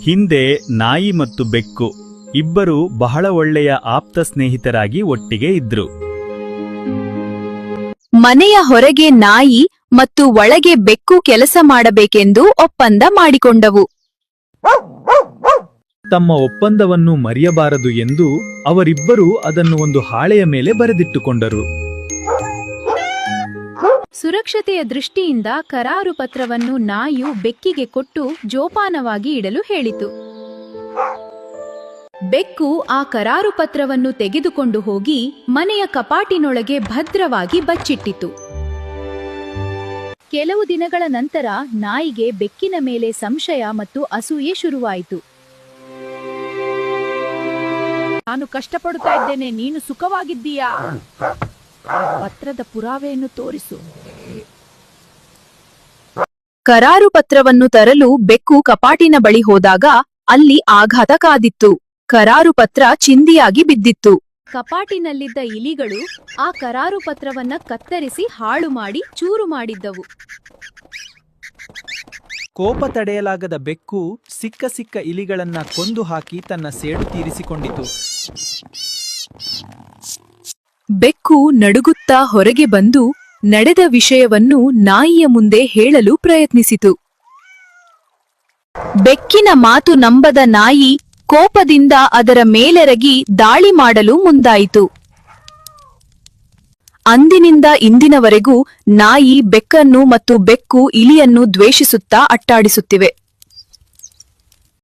ಹಿಂದೆ ನಾಯಿ ಮತ್ತು ಬೆಕ್ಕು ಇಬ್ಬರು ಬಹಳ ಒಳ್ಳೆಯ ಆಪ್ತ ಸ್ನೇಹಿತರಾಗಿ ಒಟ್ಟಿಗೆ ಇದ್ರು. ಮನೆಯ ಹೊರಗೆ ನಾಯಿ ಮತ್ತು ಒಳಗೆ ಬೆಕ್ಕು ಕೆಲಸ ಮಾಡಬೇಕೆಂದು ಒಪ್ಪಂದ ಮಾಡಿಕೊಂಡವು. ತಮ್ಮ ಒಪ್ಪಂದವನ್ನು ಮರೆಯಬಾರದು ಎಂದು ಅವರಿಬ್ಬರೂ ಅದನ್ನು ಒಂದು ಹಾಳೆಯ ಮೇಲೆ ಬರೆದಿಟ್ಟುಕೊಂಡರು. ಸುರಕ್ಷತೆಯ ದೃಷ್ಟಿಯಿಂದ ಕರಾರು ಪತ್ರವನ್ನು ನಾಯಿಯು ಬೆಕ್ಕಿಗೆ ಕೊಟ್ಟು ಜೋಪಾನವಾಗಿ ಇಡಲು ಹೇಳಿತು. ಬೆಕ್ಕು ಆ ಕರಾರು ಪತ್ರವನ್ನು ತೆಗೆದುಕೊಂಡು ಹೋಗಿ ಮನೆಯ ಕಪಾಟಿನೊಳಗೆ ಭದ್ರವಾಗಿ ಬಚ್ಚಿಟ್ಟಿತು. ಕೆಲವು ದಿನಗಳ ನಂತರ ನಾಯಿಗೆ ಬೆಕ್ಕಿನ ಮೇಲೆ ಸಂಶಯ ಮತ್ತು ಅಸೂಯೆ ಶುರುವಾಯಿತು. ನಾನು ಕಷ್ಟಪಡುತ್ತಾ ಇದ್ದೇನೆ, ನೀನು ಸುಖವಾಗಿದ್ದೀಯಾ? ಪತ್ರದ ಪುರಾವೆಯನ್ನು ತೋರಿಸು. ಕರಾರು ಪತ್ರವನ್ನು ತರಲು ಬೆಕ್ಕು ಕಪಾಟಿನ ಬಳಿ ಹೋದಾಗ ಅಲ್ಲಿ ಆಘಾತ ಕಾದಿತ್ತು. ಕರಾರು ಪತ್ರ ಚಿಂದಿಯಾಗಿ ಬಿದ್ದಿತ್ತು. ಕಪಾಟಿನಲ್ಲಿದ್ದ ಇಲಿಗಳು ಆ ಕರಾರು ಪತ್ರವನ್ನ ಕತ್ತರಿಸಿ ಹಾಳು ಮಾಡಿ ಚೂರು ಮಾಡಿದ್ದವು. ಕೋಪ ತಡೆಯಲಾಗದ ಬೆಕ್ಕು ಸಿಕ್ಕ ಇಲಿಗಳನ್ನ ಕೊಂದು ಹಾಕಿ ತನ್ನ ಸೇಡು ತೀರಿಸಿಕೊಂಡಿತು. ಬೆಕ್ಕು ನಡುಗುತ್ತಾ ಹೊರಗೆ ಬಂದು ನಡೆದ ವಿಷಯವನ್ನು ನಾಯಿಯ ಮುಂದೆ ಹೇಳಲು ಪ್ರಯತ್ನಿಸಿತು. ಬೆಕ್ಕಿನ ಮಾತು ನಂಬದ ನಾಯಿ ಕೋಪದಿಂದ ಅದರ ಮೇಲೆರಗಿ ದಾಳಿ ಮಾಡಲು ಮುಂದಾಯಿತು. ಅಂದಿನಿಂದ ಇಂದಿನವರೆಗೂ ನಾಯಿ ಬೆಕ್ಕನ್ನು ಮತ್ತು ಬೆಕ್ಕು ಇಲಿಯನ್ನು ದ್ವೇಷಿಸುತ್ತಾ ಅಟ್ಟಾಡಿಸುತ್ತಿವೆ.